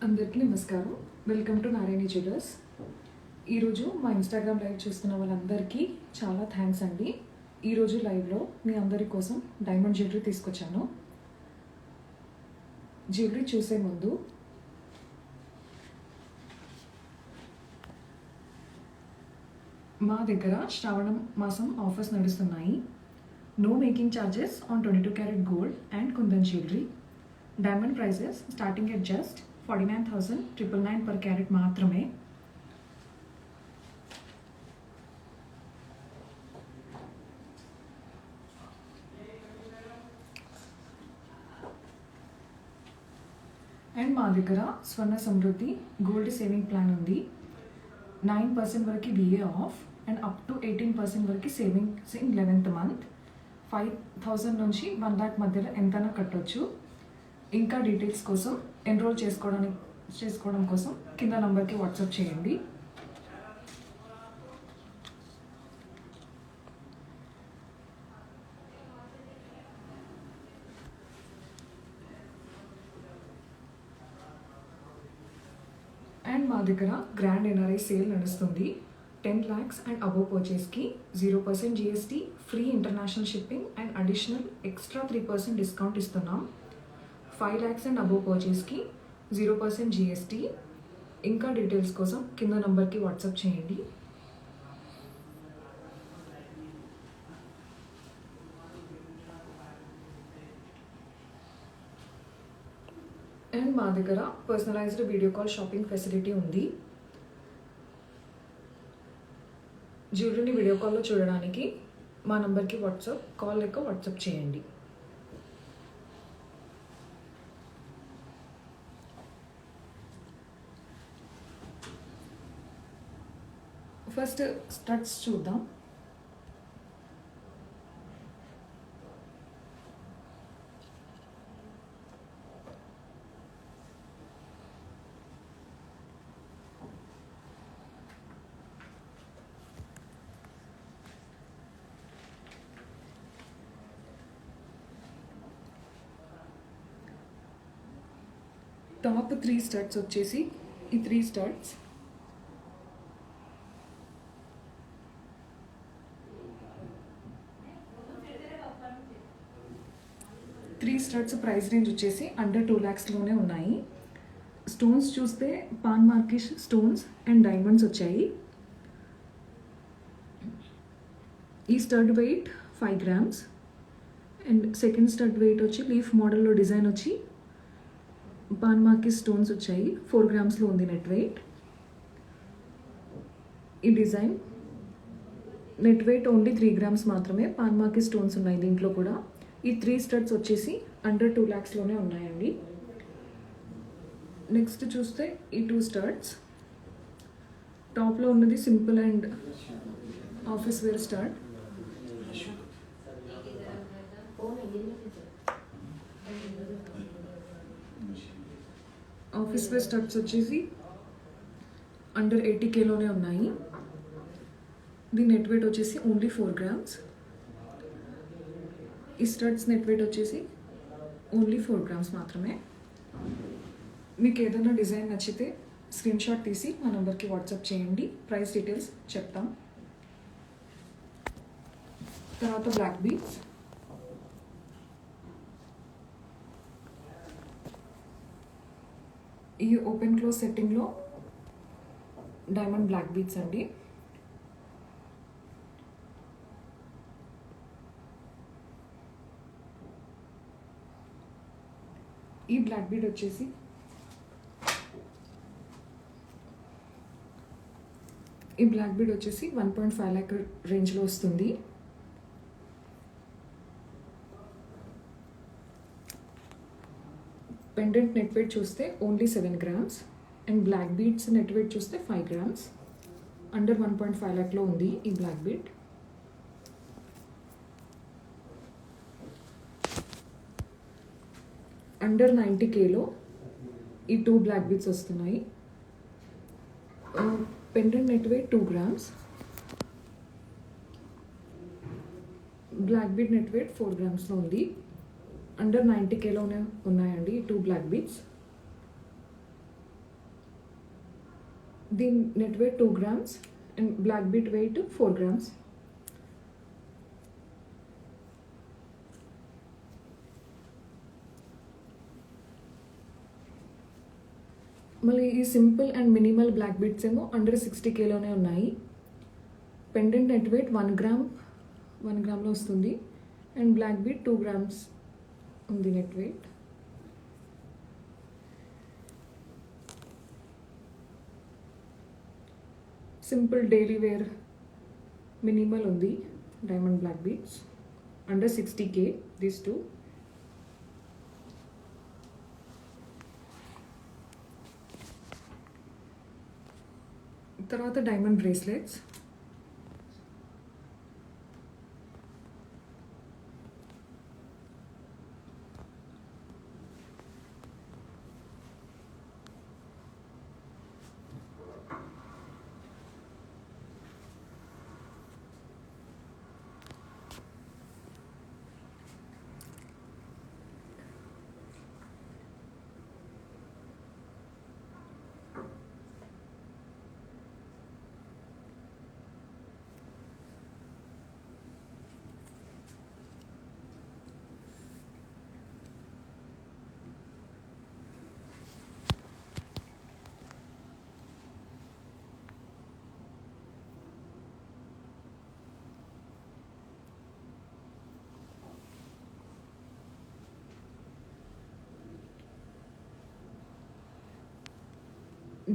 అందరికీ నమస్కారం. Welcome to Narayani jewellers. ఈరోజు మా ఇన్స్టాగ్రామ్ లైవ్ చూస్తున్న వాళ్ళందరికీ చాలా థ్యాంక్స్ అండి. ఈరోజు లైవ్లో మీ అందరి కోసం డైమండ్ జ్యువెలరీ తీసుకొచ్చాను. జ్యువెలరీ చూసే ముందు మా దగ్గర శ్రావణ మాసం ఆఫర్స్ నడుస్తున్నాయి. No making charges on 22 carat gold and kundan jewellery. Diamond prices starting at just 49,999 per carat మాత్రమే. అండ్ మా దగ్గర స్వర్ణ సమృద్ధి గోల్డ్ సేవింగ్ ప్లాన్ ఉంది. 9% వరకు VA of and up to 18% వరకు సేవింగ్స్ ఇన్ 11th month. 5,000 నుంచి 1 lakh మధ్యలో ఎంతైనా కట్టొచ్చు. ఇంకా డీటెయిల్స్ కోసం ఎన్రోల్ చేసుకోవడం కోసం కింద నంబర్కి వాట్సాప్ చేయండి. అండ్ మా దగ్గర గ్రాండ్ ఎన్ఆర్ఐ సేల్ నడుస్తుంది. 10 lakhs అండ్ అబోవ్ పర్చేస్కి 0% GST, free international shipping and additional extra 3% discount ఇస్తున్నాం. 5 lakhs అండ్ అబోవ్ పర్చేస్కి 0% GST. ఇంకా డీటెయిల్స్ కోసం కింద నంబర్కి వాట్సాప్ చేయండి. అండ్ మా దగ్గర personalised video call shopping facility ఉంది. జ్యువెలరీని వీడియో కాల్లో చూడడానికి మా నంబర్కి కాల్ లేక వాట్సాప్ చేయండి. ఫస్ట్ స్టడ్స్ చూద్దాం. టాప్ 3 స్టడ్స్ వచ్చేసి ఈ 3 స్టడ్స్. స్టడ్స్ ప్రైస్ రేంజ్ వచ్చేసి అండర్ 2 lakhsలోనే ఉన్నాయి. స్టోన్స్ చూస్తే pan marquise stones and diamonds వచ్చాయి. ఈ stud weight 5 grams and second stud weight వచ్చి లీఫ్ మోడల్లో డిజైన్ వచ్చి పాన్ మార్కిష్ స్టోన్స్ వచ్చాయి. 4 gramsలో ఉంది నెట్ వెయిట్. ఈ design net weight only 3 grams మాత్రమే. పాన్ మార్కిష్ స్టోన్స్ ఉన్నాయి దీంట్లో కూడా. ఈ 3 స్టడ్స్ వచ్చేసి అండర్ 2 lakhsలోనే ఉన్నాయండి. నెక్స్ట్ చూస్తే ఈ 2 స్టడ్స్. టాప్లో ఉన్నది simple and office wear stud. Office wear studs వచ్చేసి అండర్ 80Kలోనే ఉన్నాయి. దీని నెట్ వెయిట్ వచ్చేసి ఓన్లీ 4 grams. ఈ స్టడ్స్ నెట్ వెయిట్ వచ్చేసి ఓన్లీ 4 grams మాత్రమే. మీకు ఏదైనా డిజైన్ నచ్చితే స్క్రీన్ షాట్ తీసి మా నెంబర్కి వాట్సాప్ చేయండి. ప్రైస్ డీటెయిల్స్ చెప్తాం. తర్వాత బ్లాక్ బీడ్స్. ఈ ఓపెన్ క్లోజ్ సెట్టింగ్లో డైమండ్ బ్లాక్ బీడ్స్ అండి. ఈ బ్లాక్ బీడ్ వచ్చేసి ఈ బ్లాక్ బీడ్ వచ్చేసి 1.5 lakh రేంజ్లో వస్తుంది. పెండెంట్ నెట్ వెయిట్ చూస్తే only 7 grams and black beads net weight చూస్తే 5 grams. అండర్ 1.5 lakhలో ఉంది ఈ బ్లాక్ బీడ్. అండర్ 90Kలో ఈ 2 బ్లాక్ బీడ్స్ వస్తున్నాయి. Pendant net weight 2 grams. Black bead net weight 4 గ్రామ్స్లో ఉంది. అండర్ 90Kలోనే ఉన్నాయండి 2 బ్లాక్ బీడ్స్. దీని net weight 2 grams and black bead weight 4 grams. మళ్ళీ ఈ simple and minimal black beads ఏమో అండర్ 60Kలోనే ఉన్నాయి. పెండెంట్ నెట్ వెయిట్ 1 గ్రామ్లో వస్తుంది అండ్ బ్లాక్ బీట్ 2 grams ఉంది net weight. Simple daily wear minimal ఉంది diamond black beads under 60K these too. తర్వాత diamond bracelets.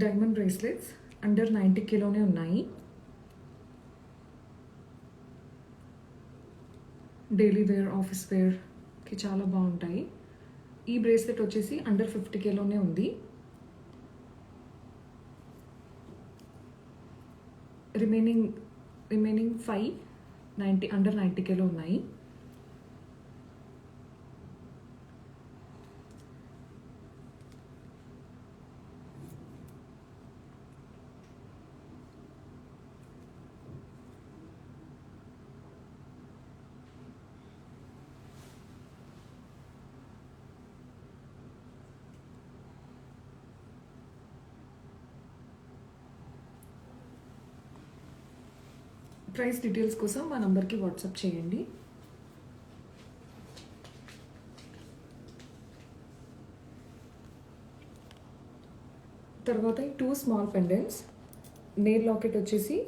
Diamond bracelets under 90Kలోనే ఉన్నాయి. డైలీ వేర్ ఆఫీస్ వేర్కి చాలా బాగుంటాయి. ఈ బ్రేస్లెట్ వచ్చేసి అండర్ 50Kలోనే ఉంది. రిమైనింగ్ 5 అండర్ 90Kలో ఉన్నాయి. ప్రైస్ డీటెయిల్స్ కోసం మా నంబర్కి వాట్సాప్ చేయండి. తర్వాత 2 స్మాల్ పెండెంట్స్. నెయిల్ లాకెట్ వచ్చేసి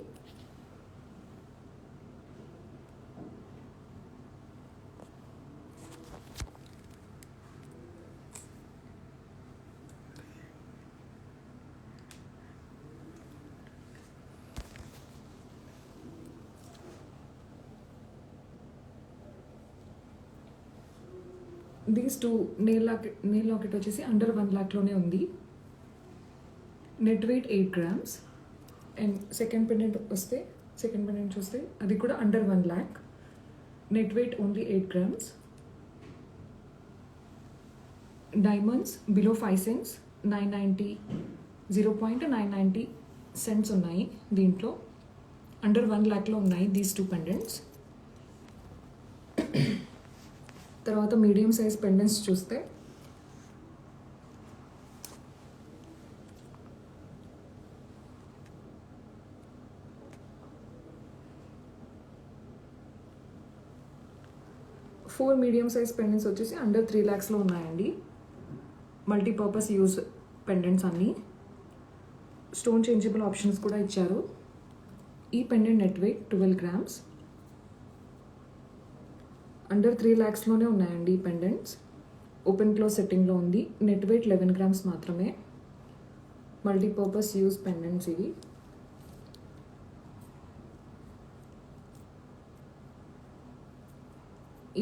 దీస్ 2 నెయిల్ లాకెట్ వచ్చేసి అండర్ 1 lakhలోనే ఉంది. Net wait 8 grams and second pendant చూస్తే అది కూడా under 1 lakh. Net weight only 8 grams. Diamonds below 5 cents 0.990 cents ఉన్నాయి దీంట్లో. అండర్ 1 lakhలో ఉన్నాయి దీస్ 2 పెండెంట్స్. తర్వాత మీడియం సైజ్ పెండెంట్స్ చూస్తే ఫోర్ మీడియం సైజ్ పెండెంట్స్ వచ్చేసి అండర్ 3 lakhsలో ఉన్నాయండి. మల్టీపర్పస్ యూజ్ పెండెంట్స్ అన్నీ. స్టోన్ చేంజబుల్ ఆప్షన్స్ కూడా ఇచ్చారు. ఈ pendant net wait 12 grams. Under 3 lakhsలోనే ఉన్నాయండి ఈ పెండెంట్స్. ఓపెన్ క్లోజ్ సెట్టింగ్లో ఉంది. నెట్ వెయిట్ 11 grams మాత్రమే. మల్టీపర్పస్ యూజ్ పెండెంట్స్ ఇవి.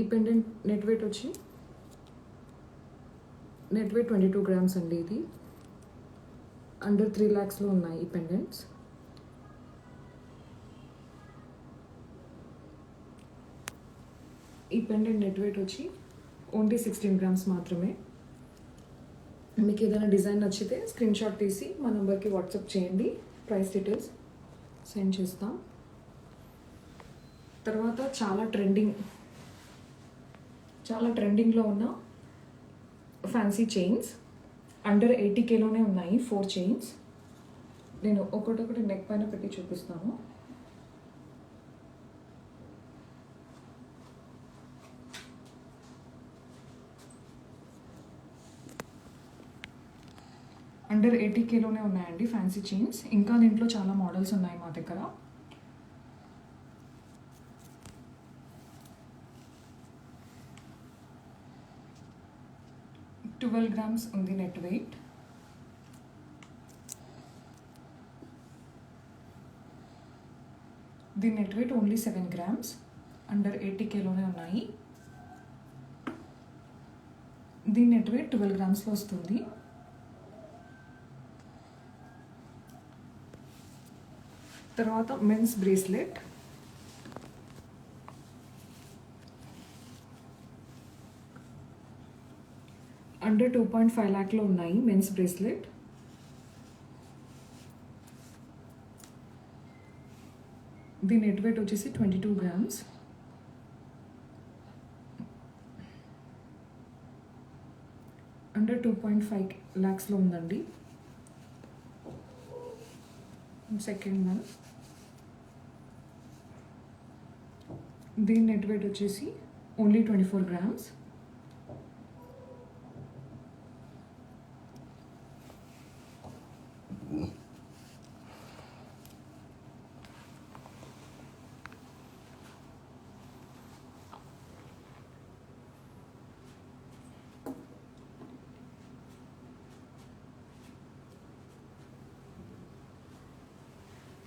ఈ పెండెంట్ నెట్ వెయిట్ 22 grams అండి. ఇది అండర్ 3 lakhsలో ఉన్నాయి ఈ పెండెంట్స్. ఈ పెండెంట్ నెట్ వెయిట్ వచ్చి ఓన్లీ 16 grams మాత్రమే. మీకు ఏదైనా డిజైన్ నచ్చితే స్క్రీన్ షాట్ తీసి మా నెంబర్కి వాట్సాప్ చేయండి. ప్రైస్ డీటెయిల్స్ సెండ్ చేస్తాం. తర్వాత చాలా ట్రెండింగ్లో ఉన్న ఫ్యాన్సీ చైన్స్ అండర్ 80Kలోనే ఉన్నాయి 4 చైన్స్. నేను ఒకటొకటి నెక్ పైన పెట్టి చూపిస్తాను. అండర్ 80Kలోనే ఉన్నాయండి ఫ్యాన్సీ చైన్స్. ఇంకా దీంట్లో చాలా మోడల్స్ ఉన్నాయి మా దగ్గర. ట్వెల్వ్ గ్రామ్స్ ఉంది నెట్ వెయిట్. దీని net weight only 7 grams. Under 80Kలోనే ఉన్నాయి. దీని నెట్ వెయిట్ 12 grams వస్తుంది. తర్వాత మెన్స్ బ్రేస్లెట్. అండర్ 2.5 lakhలో ఉన్నాయి మెన్స్ బ్రేస్లెట్. దీని నెట్ వెయిట్ వచ్చేసి 22 grams. అండర్ 2.5 lakhsలో ఉందండి. Second one. దీని నెట్ వెయిట్ వచ్చేసి ఓన్లీ 24 grams.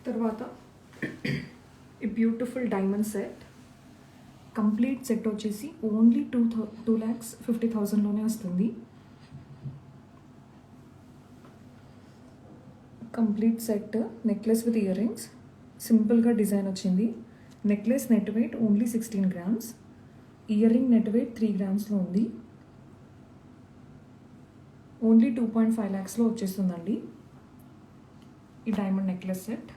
తర్వాత ఈ beautiful diamond set. Complete set వచ్చేసి ఓన్లీ 2,50,000లోనే వస్తుంది. Complete set necklace with ear rings. సింపుల్గా డిజైన్ వచ్చింది. Necklace net weight only 16 grams. Ear ring net weight 3 gramsలో ఉంది. ఓన్లీ 2.5 lakhsలో వచ్చేస్తుందండి ఈ డైమండ్ నెక్లెస్ సెట్.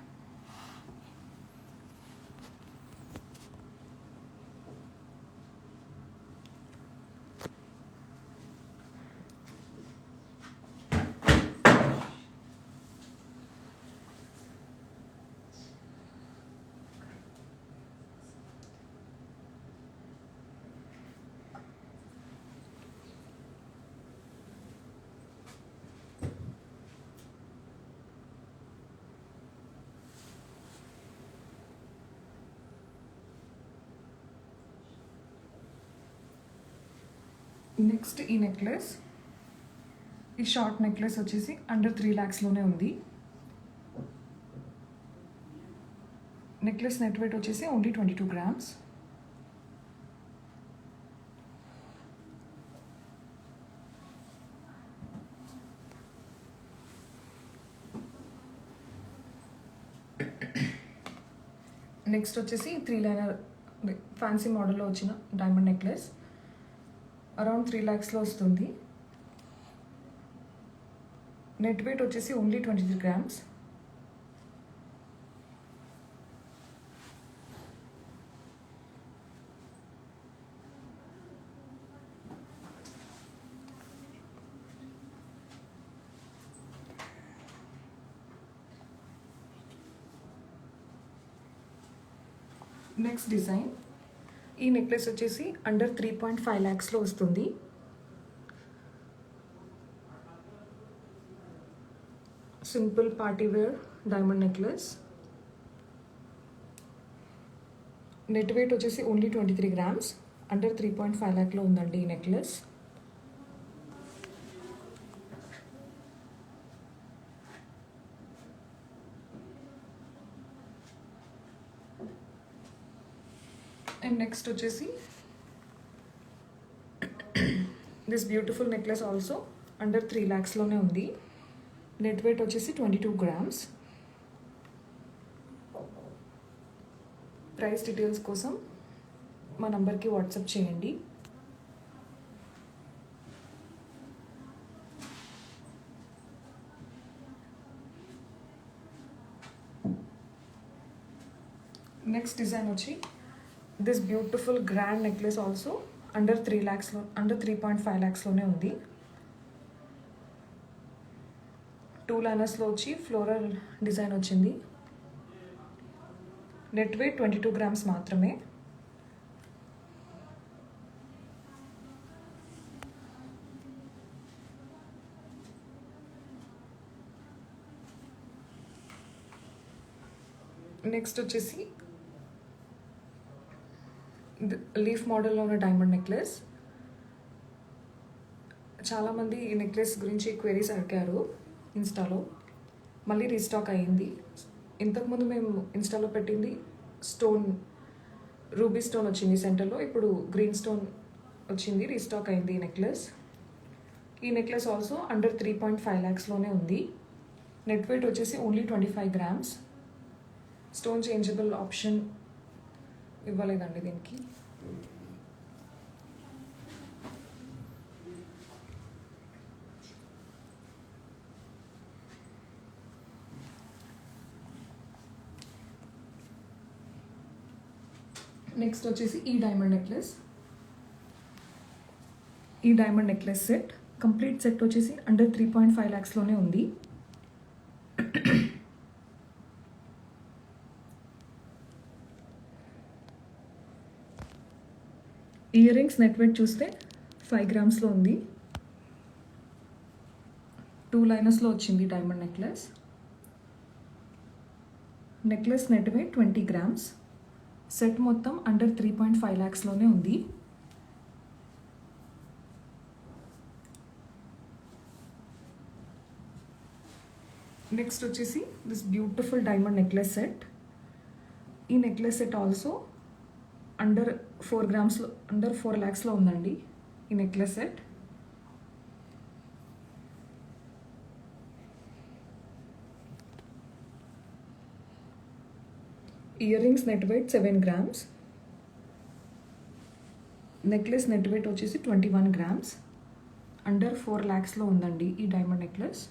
నెక్స్ట్ ఈ నెక్లెస్. ఈ షార్ట్ నెక్లెస్ వచ్చేసి అండర్ 3 lakhsలోనే ఉంది. నెక్లెస్ నెట్ వెయిట్ వచ్చేసి ఓన్లీ 22 grams. నెక్స్ట్ వచ్చేసి 3 liner ఫ్యాన్సీ మోడల్లో వచ్చిన డైమండ్ నెక్లెస్. అరౌండ్ 3 lakhsలో వస్తుంది. నెట్ వెయిట్ వచ్చేసి ఓన్లీ 23 grams. Next design. ఈ నెక్లెస్ వచ్చేసి అండర్ 3.5 lakhsలో వస్తుంది. Simple party wear diamond necklace. Net weight వచ్చేసి ఓన్లీ 23 grams. అండర్ 3.5 lakhలో ఉందండి ఈ నెక్లెస్. అండ్ నెక్స్ట్ వచ్చేసి this beautiful necklace also under 3 lakhsలోనే ఉంది. నెట్ వెయిట్ వచ్చేసి 22 grams. ప్రైస్ డీటెయిల్స్ కోసం మా నంబర్కి వాట్సాప్ చేయండి. నెక్స్ట్ డిజైన్ వచ్చి this beautiful grand necklace also under 3 lakhsలో అండర్ 3.5 lakhsలోనే ఉంది. 2 లైనర్స్లో వచ్చి ఫ్లోరల్ డిజైన్ వచ్చింది. నెట్ వెయిట్ 22 grams మాత్రమే. నెక్స్ట్ వచ్చేసి లీఫ్ మోడల్లో ఉన్న డైమండ్ నెక్లెస్. చాలామంది ఈ నెక్లెస్ గురించి క్వెరీస్ అడిగారు ఇన్స్టాలో. మళ్ళీ రీస్టాక్ అయ్యింది. ఇంతకుముందు మేము ఇన్స్టాలో పెట్టింది స్టోన్, రూబీ స్టోన్ వచ్చింది సెంటర్లో. ఇప్పుడు గ్రీన్ స్టోన్ వచ్చింది, రీస్టాక్ అయింది ఈ నెక్లెస్. ఈ నెక్లెస్ ఆల్సో అండర్ 3.5 lakhsలోనే ఉంది. నెట్ వెయిట్ వచ్చేసి only 25 grams. Stone changeable option ఇవ్వలేదండి దీనికి. నెక్స్ట్ వచ్చేసి ఈ డైమండ్ నెక్లెస్. ఈ diamond necklace set complete set వచ్చేసి అండర్ 3.5 lakhsలోనే ఉంది. ఇయర్ రింగ్స్ నెట్ వెయిట్ చూస్తే 5 grams ఉంది. 2 linersలో వచ్చింది diamond necklace. Necklace net weight 20 grams. Set మొత్తం అండర్ 3.5 lakhsలోనే ఉంది. నెక్స్ట్ వచ్చేసి this beautiful diamond necklace set. ఈ necklace set also under 4 grams under 4 lakhsలో ఉందండి ఈ necklace set. Earrings net weight 7 grams. Necklace net weight వచ్చేసి 21 grams. అండర్ 4 lakhsలో ఉందండి ఈ డైమండ్ నెక్లెస్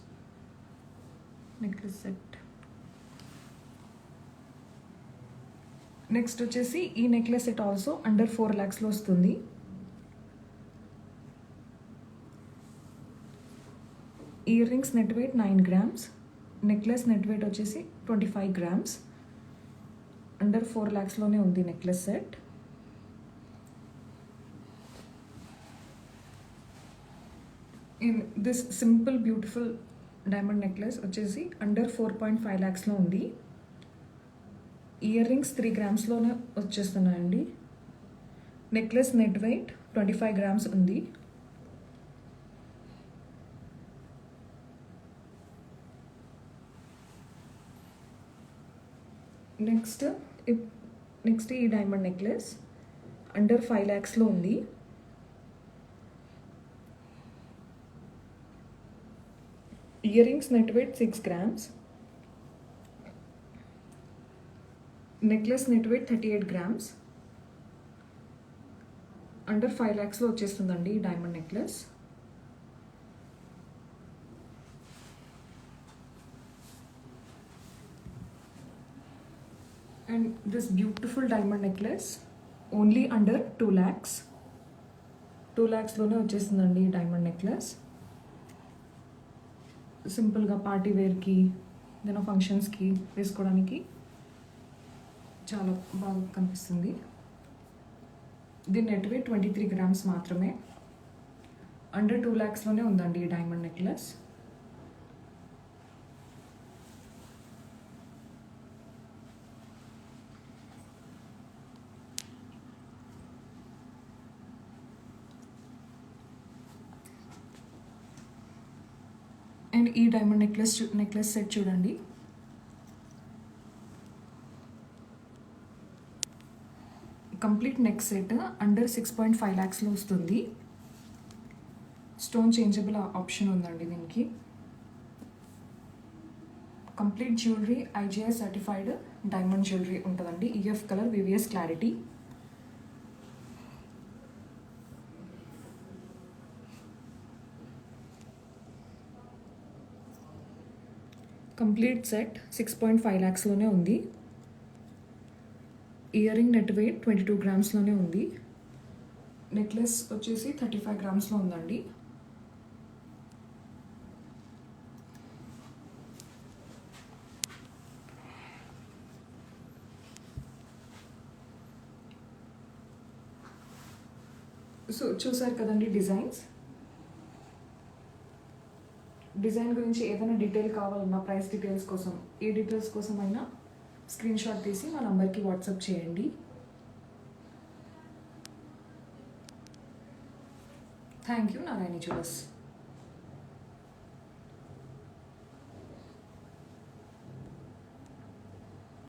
సెట్. నెక్స్ట్ వచ్చేసి ఈ నెక్లెస్ సెట్ ఆల్సో అండర్ 4 lakhsలో వస్తుంది. Earrings net weight 9 grams. Necklace net weight వచ్చేసి 25 grams. అండర్ 4 lakhsలోనే ఉంది necklace set. In this simple beautiful diamond necklace వచ్చేసి అండర్ 4.5 lakhsలో ఉంది. ఇయర్ రింగ్స్ 3 gramsలోనే వచ్చేస్తున్నాయండి. నెక్లెస్ నెట్ వెయిట్ 25 grams ఉంది. నెక్స్ట్ ఈ డైమండ్ నెక్లెస్ అండర్ 5 lakhsలో ఉంది. Earrings net weight 6 grams. Necklace net weight 38 grams. Under 5 lakhsలో వచ్చేస్తుందండి ఈ diamond necklace. And this beautiful diamond necklace only under 2 lakhs. 2 lakhsలోనే వచ్చేస్తుందండి ఈ డైమండ్ నెక్లెస్. సింపుల్గా పార్టీ వేర్కి, ఏదైనా ఫంక్షన్స్కి వేసుకోవడానికి చాలా బాగా కనిపిస్తుంది. దీని నెట్ వెయిట్ 23 grams మాత్రమే. అండర్ 2 lakhsలోనే ఉందండి ఈ డైమండ్ నెక్లెస్. అండ్ ఈ డైమండ్ నెక్లెస్ సెట్ చూడండి. కంప్లీట్ నెక్ సెట్ అండర్ 6.5 lakhsలో వస్తుంది. స్టోన్ చేంజబుల్ ఆప్షన్ ఉందండి దీనికి. Complete jewellery IGI certified diamond jewellery ఉంటుందండి. EF colour, VVS clarity. Complete set 6.5 lakhsలోనే ఉంది. ఇయర్ రింగ్ నెట్ వెయిట్ 22 gramsలోనే ఉంది. నెక్లెస్ వచ్చేసి 35 grams ఉందండి. సో చూసారు కదండి డిజైన్ గురించి ఏదైనా డీటెయిల్ కావాలన్నా ప్రైస్ డీటెయిల్స్ కోసం ఏ డీటెయిల్స్ కోసం అయినా స్క్రీన్ షాట్ తీసి మా నంబర్కి వాట్సాప్ చేయండి. Thank you. Narayani jewellers.